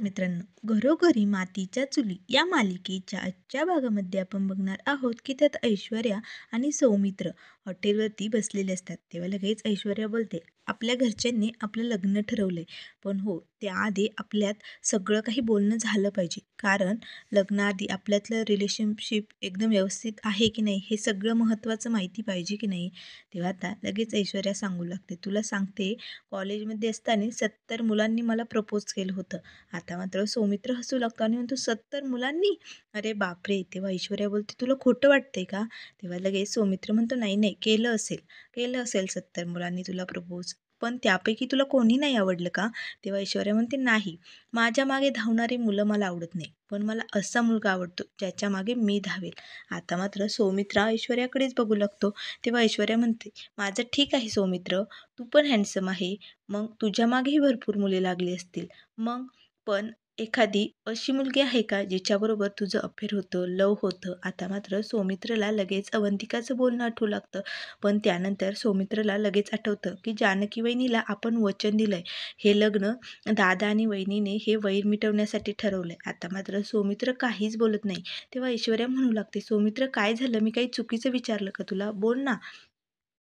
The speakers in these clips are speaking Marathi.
मित्रांनो, घरोघरी मातीच्या चुली या मालिकेच्या आजच्या भागामध्ये आपण बघणार आहोत की त्यात ऐश्वर्या आणि सौमित्र हॉटेलवरती बसलेले असतात. तेव्हा लगेच ऐश्वर्या बोलते, आपल्या घरच्यांनी आपलं लग्न ठरवलंय, पण हो त्याआधी आपल्यात सगळं काही बोलणं झालं पाहिजे. कारण लग्नाआधी आपल्यातलं रिलेशनशिप एकदम व्यवस्थित आहे की नाही हे सगळं महत्त्वाचं माहिती पाहिजे की नाही. तेव्हा आता लगेच ऐश्वर्या सांगू लागते, तुला सांगते, कॉलेजमध्ये असताना 70 मुलांनी मला प्रपोज केलं होतं. आता मात्र सौमित्र हसू लागतो आणि म्हणतो, 70 मुलांनी? अरे बापरे! तेव्हा ऐश्वर्या बोलते, तुला खोटं वाटतंय का? तेव्हा लगेच सौमित्र म्हणतो, नाही नाही, केलं असेल 70 मुलांनी तुला प्रपोज, पण त्यापैकी तुला कोणी नाही आवडलं का? तेव्हा ऐश्वर्या म्हणते, नाही, माझ्या मागे धावणारी मुलं मला आवडत नाही, पण मला असा मुलगा आवडतो ज्याच्या मागे मी धावेल. आता मात्र सौमित्र ऐश्वर्याकडेच बघू लागतो. तेव्हा ऐश्वर्या म्हणते, माझं ठीक आहे सौमित्र, तू पण हँडसम आहे, मग तुझ्या मागेही भरपूर मुले लागली असतील, मग पण एखादी अशी मुलगी आहे का जिच्याबरोबर तुझं अफेअर होतं, लव्ह होतं? आता मात्र सौमित्रला लगेच अवंतिकाचं बोलणं आठवू लागतं. पण त्यानंतर सौमित्रला लगेच आठवतं की जानकी वहिनीला आपण वचन दिलंय, हे लग्न दादा आणि वहिनीने हे वैर मिटवण्यासाठी ठरवलंय. आता मात्र सौमित्र काहीच बोलत नाही. तेव्हा ऐश्वर्या म्हणू लागते, सौमित्र काय झालं, मी काही चुकीचं विचारलं का तुला, बोल ना.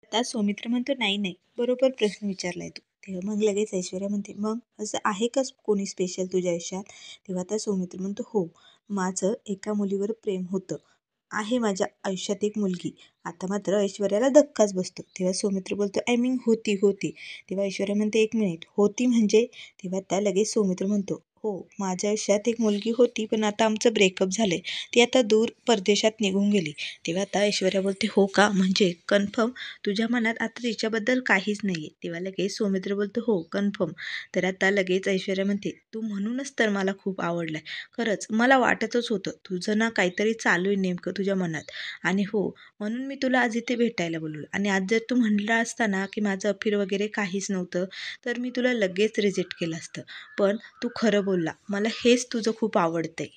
आता सौमित्र म्हणतो, नाही नाही, बरोबर प्रश्न विचारलाय तू. तेव्हा मग लगेच ऐश्वर्या म्हणते, मग असं आहे का कोणी स्पेशल तुझ्या आयुष्यात? तेव्हा आता सौमित्र म्हणतो, हो, माझं एका मुलीवर प्रेम होतं, आहे माझ्या आयुष्यात एक मुलगी. आता मात्र ऐश्वर्याला धक्काच बसतो. तेव्हा सौमित्र बोलतो, आय मीन होती. तेव्हा ऐश्वर्या म्हणते, एक मिनिट, होती म्हणजे? तेव्हा त्या लगेच सौमित्र म्हणतो, हो, माझ्या आयुष्यात एक मुलगी होती, पण आता आमचं ब्रेकअप झालंय, ती आता दूर परदेशात निघून गेली. तेव्हा आता ऐश्वर्या बोलते, हो का, म्हणजे कन्फर्म तुझ्या मनात आता तिच्याबद्दल काहीच नाही आहे? तेव्हा लगेच सौमित्र बोलतो, हो कन्फर्म. तर आता लगेच ऐश्वर्या म्हणते, तू म्हणूनच तर मला खूप आवडलाय. खरंच मला वाटतच होतं तुझं ना काहीतरी चालू आहे नेमकं तुझ्या मनात. आणि हो, म्हणून मी तुला आज इथे भेटायला बोलवलं. आणि आज जर तू म्हणला असता ना की माझं अफेअर वगैरे काहीच नव्हतं, तर मी तुला लगेच रिजेक्ट केलं असतं. पण तू खरं बोलला, मला हेच तुझं खूप आवडतंय.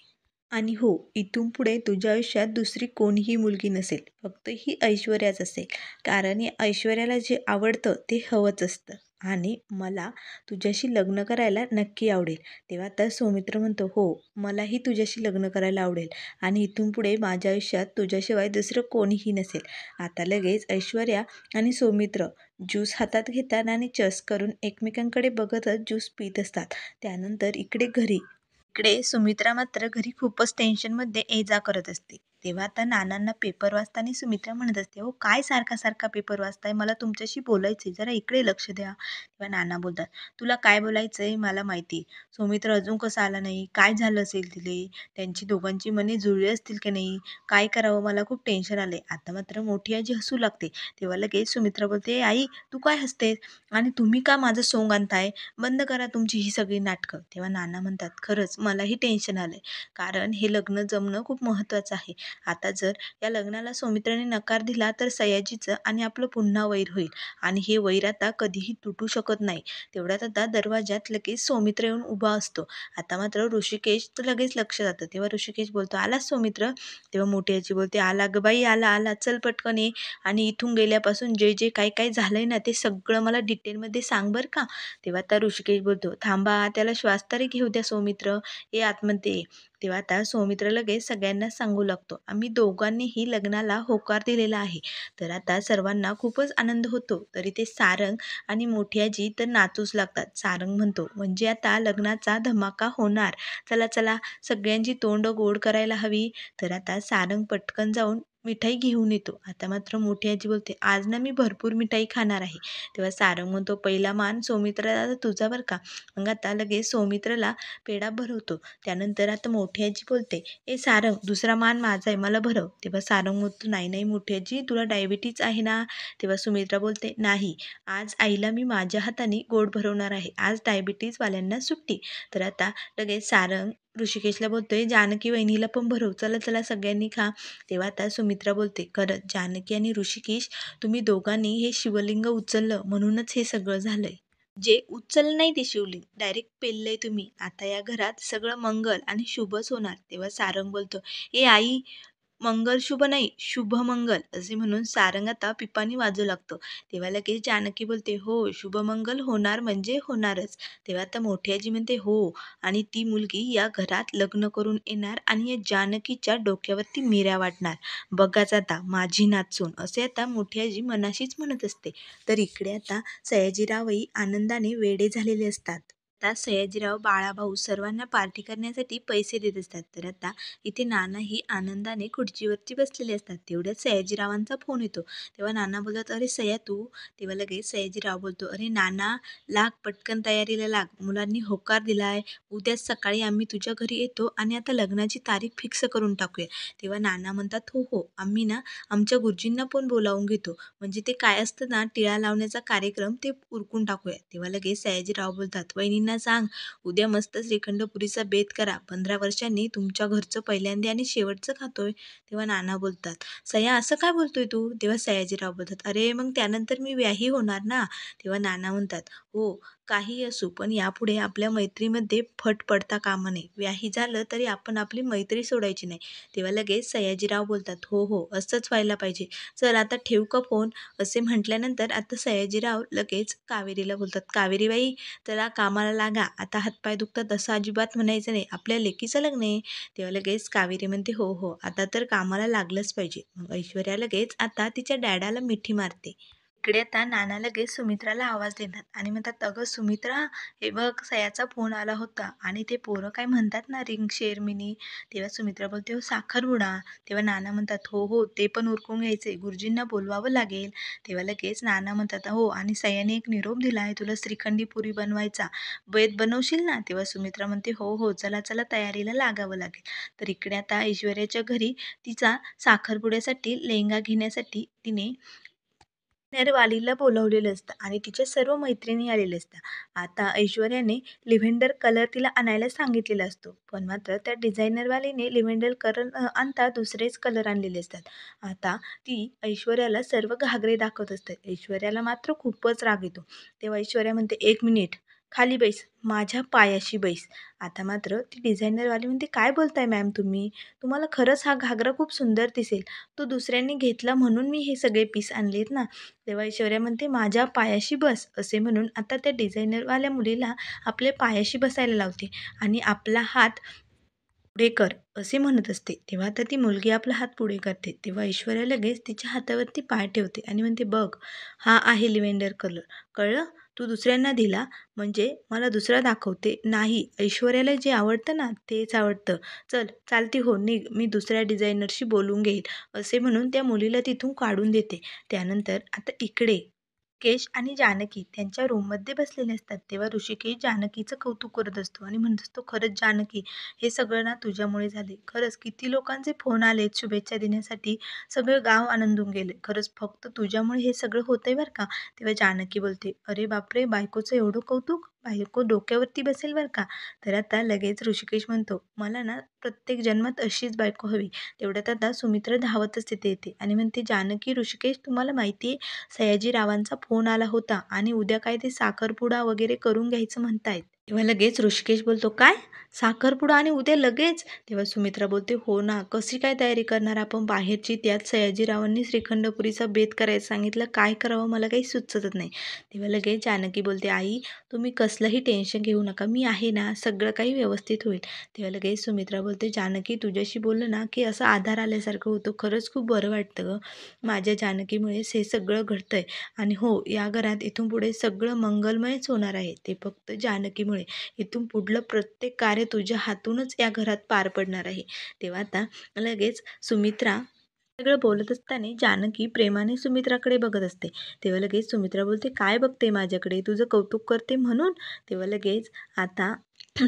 आणि हो, इथून पुढे तुझ्या आयुष्यात दुसरी कोणीही मुलगी नसेल, फक्त ही ऐश्वर्याच असेल. कारण या ऐश्वर्याला जे आवडतं ते हवंच असतं. आणि मला तुझ्याशी लग्न करायला नक्की आवडेल. तेव्हा आता सौमित्र म्हणतो, हो, मलाही तुझ्याशी लग्न करायला आवडेल. आणि इथून पुढे माझ्या आयुष्यात तुझ्याशिवाय दुसरं कोणीही नसेल. आता लगेच ऐश्वर्या आणि सौमित्र ज्यूस हातात घेतात आणि चस करून एकमेकांकडे बघतच ज्यूस पित असतात. त्यानंतर इकडे सुमित्रा मात्र घरी खूपच टेन्शनमध्ये ये-जा करत असते. तेव्हा आता नानांना पेपर वाचताना सुमित्रा म्हणत असते, हो काय सारखा सारखा पेपर वाचताय, मला तुमच्याशी बोलायचंय, जरा इकडे लक्ष द्या. तेव्हा नाना बोलतात, तुला काय बोलायचंय मला माहिती. सौमित्र अजून कसा आला नाही, काय झालं असेल तिले, त्यांची दोघांची मने जुळली असतील की नाही, काय करावं, मला खूप टेन्शन आले. आता मात्र मोठी आजी हसू लागते. तेव्हा लगेच सुमित्रा बोलते, आई तू काय हसतेस, आणि तुम्ही का माझं सोंग आणताय, बंद करा तुमची ही सगळी नाटकं. तेव्हा नाना म्हणतात, खरंच मलाही टेन्शन आलंय, कारण हे लग्न जमणं खूप महत्त्वाचं आहे. आता जर या लग्नाला सौमित्राने नकार दिला तर सयाजीचं आणि आपलं पुन्हा वैर होईल, आणि हे वैर आता कधीही तुटू शकत नाही. तेवढ्यात आता दरवाजात लगेच सौमित्र येऊन उभा असतो. आता मात्र ऋषिकेश तर लगेच लक्ष जातं. तेव्हा ऋषिकेश बोलतो, आलास सौमित्र? तेव्हा मोठी आजी बोलते, आला ग बाई, आला, चल पटकन ये, आणि इथून गेल्यापासून जे जे काय काय झालंय ना ते सगळं मला डिटेलमध्ये सांग बरं का. तेव्हा आता ऋषिकेश बोलतो, थांबा, त्याला श्वास तरी घेऊ द्या सौमित्र, हे आतमध्ये ये. तेव्हा आता सौमित्र लगेच सगळ्यांना सांगू लागतो, आम्ही दोघांनीही लग्नाला होकार दिलेला आहे. तर आता सर्वांना खूपच आनंद होतो. तरी ते सारंग आणि मोठी आजी तर नाचूच लागतात. सारंग म्हणतो, म्हणजे आता लग्नाचा धमाका होणार, चला चला सगळ्यांची तोंड गोड करायला हवी. तर आता सारंग पटकन जाऊन मिठाई घेऊन येतो. आता मात्र मोठी आजी बोलते, आज ना मी भरपूर मिठाई खाणार आहे. तेव्हा सारंग म्हणतो, पहिला मान सौमित्राला तुझा बरं का. मग आता लगेच सौमित्रला पेढा भरवतो. त्यानंतर आता मोठी आजी बोलते, ए सारंग, दुसरा मान माझा आहे, मला भरव. तेव्हा सारंग म्हणतो, नाही नाही मोठी आजी, तुला डायबिटीज आहे ना. तेव्हा सुमित्रा बोलते, नाही, आज आईला मी माझ्या हाताने गोड भरवणार आहे, आज डायबिटीजवाल्यांना सुट्टी. तर आता लगेच सारंग ऋषिकेशला बोलतोय, जानकी वहिनीला पण भरव, चला चला सगळ्यांनी खा. तेव्हा आता सुमित्रा बोलते, खरंच जानकी आणि ऋषिकेश, तुम्ही दोघांनी हे शिवलिंग उचललं म्हणूनच हे सगळं झालंय. जे उचललं नाही ते शिवलिंग डायरेक्ट पेललंय तुम्ही. आता या घरात सगळं मंगल आणि शुभच होणार. तेव्हा सारंग बोलतो, ए आई, मंगल शुभ नाही, शुभमंगल असे म्हणून सारंग आता पिपाणी वाजू लागतो. तेव्हा लगेच जानकी बोलते, "हो, शुभमंगल होणार म्हणजे होणारच." तेव्हा आता मोठी आजी म्हणते, "हो, आणि ती मुलगी या घरात लग्न करून येणार आणि या जानकीच्या डोक्यावरती मिऱ्या वाटणार. बघाच आता माझी नाचून." असे आता मोठी आजी मनाशीच म्हणत असते. तर इकडे आता सयाजीरावही आनंदाने वेडे झालेले असतात. आता सयाजीराव, बाळाभाऊ सर्वांना पार्टी करण्यासाठी पैसे देत असतात. तर आता इथे नानाही आनंदाने खुर्चीवरती बसलेले असतात. तेवढ्यात सयाजीरावांचा फोन येतो. तेव्हा नाना बोलतात, "अरे सया तू?" तेव्हा लगेच सयाजीराव बोलतो, "अरे नाना, लाग पटकन तयारीला लाग. मुलांनी होकार दिलाय. उद्याच सकाळी आम्ही तुझ्या घरी येतो आणि आता लग्नाची तारीख फिक्स करून टाकूया." तेव्हा नाना म्हणतात, "हो हो, आम्ही ना आमच्या गुरुजींना पण बोलावून घेतो. म्हणजे ते काय असतं ना, टिळा लावण्याचा कार्यक्रम ते उरकून टाकूया." तेव्हा लगेच सयाजीराव बोलतात, "वहिनींना सांग, उद्या मस्त श्रीखंड पुरीचा बेत करा. 15 वर्षांनी तुमच्या घरचं पहिल्यांदा आणि शेवटचं खातोय." तेव्हा नाना बोलतात, "सया असं काय बोलतोय तू?" तेव्हा सयाजीराव बोलतात, "अरे मग त्यानंतर मी व्याही होणार ना." तेव्हा नाना म्हणतात, "हो, काही असू, पण यापुढे आपल्या मैत्रीमध्ये फट पडता कामा नये. व्याही झालं तरी आपण आपली मैत्री सोडायची नाही." तेव्हा लगेच सयाजीराव बोलतात, "हो हो, असंच व्हायला पाहिजे. चल आता ठेवू का फोन?" असे म्हटल्यानंतर आता सयाजीराव लगेच कावेरीला बोलतात, "कावेरीबाई, चला कामाला लागा. आता हातपाय दुखतात असं अजिबात म्हणायचं नाही. आपल्या लेकीचं लग्न आहे." तेव्हा लगेच कावेरी म्हणते, "हो हो, आता तर कामाला लागलंच पाहिजे." मग ऐश्वर्या लगेच आता तिच्या डॅडाला मिठी मारते. इकडे आता नाना लगेच सुमित्राला आवाज देतात आणि म्हणतात, "अगं सुमित्रा, हे बघ सयाचा फोन आला होता आणि ते पोरं काय म्हणतात ना रिंग शेरमिनी." तेव्हा सुमित्रा बोलते, "हो साखरपुडा." तेव्हा नाना म्हणतात, "हो हो, ते पण उरकून घ्यायचे. गुरुजींना बोलवावं लागेल." तेव्हा लगेच नाना म्हणतात, "हो, आणि सयाने एक निरोप दिलाय तुला श्रीखंडी पुरी बनवायचा. बेत बनवशील ना?" तेव्हा सुमित्रा म्हणते, "हो हो, चला चला तयारीला लागावं लागेल." तर इकडे आता ऐश्वर्याच्या घरी तिचा साखरपुड्यासाठी लेहंगा घेण्यासाठी तिने वालीला बोलावलेलं असतं आणि तिच्या सर्व मैत्रिणी आलेल्या असतात. आता ऐश्वर्याने लिव्हेंडर कलर तिला आणायला सांगितलेला असतो. पण मात्र त्या डिझायनरवालीने लिव्हेंडर कलर आणता दुसरेच कलर आणलेले असतात. आता ती ऐश्वर्याला सर्व घागरे दाखवत असते. ऐश्वर्याला मात्र खूपच राग येतो. तेव्हा ऐश्वर्या म्हणते, "एक मिनिट, खाली बैस, माझ्या पायाशी बैस." आता मात्र ती डिझायनरवाली म्हणते, "काय बोलताय मॅम तुम्ही? तुम्हाला खरंच हा घागरा खूप सुंदर दिसेल. तो दुसऱ्यांनी घेतला म्हणून मी हे सगळे पीस आणलेत ना." तेव्हा ऐश्वर्या म्हणते, "माझ्या पायाशी बस." असे म्हणून आता त्या डिझायनरवाल्या मुलीला आपल्या पायाशी बसायला लावते आणि आपला हात पुढे कर असे म्हणत असते. तेव्हा आता ती मुलगी आपला हात पुढे करते. तेव्हा ऐश्वर्या लगेच तिच्या हातावरती पाय ठेवते आणि म्हणते, "बघ, हा आहे लिव्हेंडर कलर. कळलं? तू दुसऱ्यांना दिला म्हणजे मला दुसरा दाखवते. नाही, ऐश्वर्याला जे आवडतं ना तेच आवडतं. चल, चालती हो, निघ. मी दुसऱ्या डिझायनरशी बोलून घेईल." असे म्हणून त्या मुलीला तिथून काढून देते. त्यानंतर आता इकडे ऋषिकेश आणि जानकी त्यांच्या रूममध्ये बसलेले असतात. तेव्हा ऋषिकेश जानकीचं कौतुक करत असतो आणि म्हणत असतो, "खरंच जानकी, हे सगळं ना तुझ्यामुळे झाले. खरंच किती लोकांचे फोन आलेत शुभेच्छा देण्यासाठी. सगळं गाव आनंदून गेले. खरंच फक्त तुझ्यामुळे हे सगळं होतंय बरं का." तेव्हा जानकी बोलते, "अरे बापरे, बायकोचं एवढं कौतुक? बायको डोक्यावरती बसेल बरं का." तर आता लगेच ऋषिकेश म्हणतो, "मला ना प्रत्येक जन्मात अशीच बायको हवी." तेवढ्यात आता सुमित्रा धावतच तिथे येते आणि म्हणते, "जानकी, ऋषिकेश, तुम्हाला माहिती आहे सयाजीरावांचा फोन आला होता आणि उद्या काय ते साखरपुडा वगैरे करून घ्यायचं म्हणतायत." तेव्हा लगेच ऋषिकेश बोलतो, "काय? साखरपुडा आणि उद्या लगेच?" तेव्हा सुमित्रा बोलते, "हो ना, कशी काय तयारी करणार आपण बाहेरची? त्यात सयाजीरावांनी श्रीखंडपुरीचा बेत करायला सांगितलं. काय करावं मला काही सुचतच नाही." तेव्हा लगेच जानकी बोलते, "आई, तुम्ही कसलंही टेन्शन घेऊ नका. मी आहे ना, सगळं काही व्यवस्थित होईल." तेव्हा लगेच सुमित्रा बोलते, "जानकी, तुझ्याशी बोललं ना की असं आधार आल्यासारखं होतं. खरंच खूप बरं वाटतं गं. माझ्या जानकीमुळेच हे सगळं घडतंय. आणि हो, या घरात इथून पुढे सगळं मंगलमयच होणार आहे. ते फक्त जानकीमुळे. इथून पुढलं प्रत्येक कार्य तुझ्या हातूनच या घरात पार पडणार आहे." तेव्हा आता लगेच सुमित्रा सगळं बोलत असताना जानकी प्रेमाने सुमित्राकडे बघत असते. तेव्हा लगेच सुमित्रा बोलते, "काय बघते माझ्याकडे? तुझं कौतुक करते म्हणून?" तेव्हा लगेच आता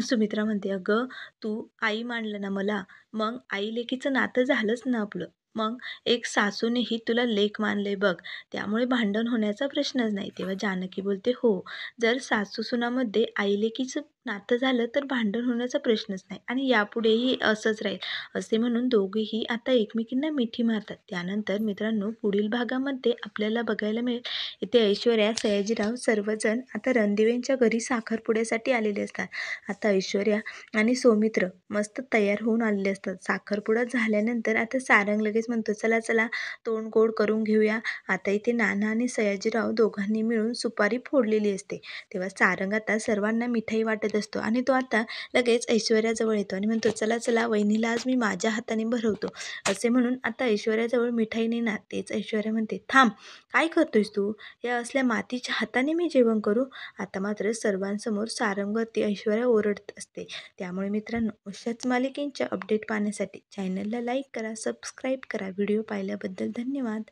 सुमित्रा म्हणते, "अगं, तू आई मानलं ना मला, मग आई लेकीचं नातं झालंच ना आपलं. मग एक सासूनेही तुला लेक मानले बघ, त्यामुळे भांडण होण्याचा प्रश्नच नाही." तेव्हा जानकी बोलते, "हो, जर सासू-सुनामध्ये आई लेकीचं नातं झालं तर भांडण होण्याचा प्रश्नच नाही आणि यापुढेही असंच राहील असे म्हणून दोघेही आता एकमेकींना मिठी मारतात. त्यानंतर मित्रांनो पुढील भागामध्ये आपल्याला बघायला मिळेल इथे ऐश्वर्या, सयाजीराव सर्वजण आता रणदिवेंच्या घरी साखरपुड्यासाठी आलेले असतात. आता ऐश्वर्या आणि सौमित्र मस्त तयार होऊन आलेले असतात. साखरपुडा झाल्यानंतर आता सारंग लगेच म्हणतो, चला चला तोंड गोड करून घेऊया. आता इथे नाना आणि सयाजीराव दोघांनी मिळून सुपारी फोडलेली असते. तेव्हा सारंग आता सर्वांना मिठाई वाटत असतो आणि तो आता लगेच ऐश्वर्याजवळ येतो आणि म्हणतो, चला चला वहिनीला आज मी माझ्या हाताने भरवतो. असे म्हणून आता ऐश्वर्याजवळ मिठाई नेणार. तेच ऐश्वर्या म्हणते, थांब, काय करतोयस तू? या असल्या मातीच्या हाताने मी जेवण करू? आता मात्र सर्वांसमोर सारंगवरती ऐश्वर्या ओरडत असते. त्यामुळे मित्रांनो, अशाच मालिकेंच्या अपडेट पाहण्यासाठी चॅनलला लाईक करा, सबस्क्राईब करा. व्हिडिओ पाहिल्याबद्दल धन्यवाद.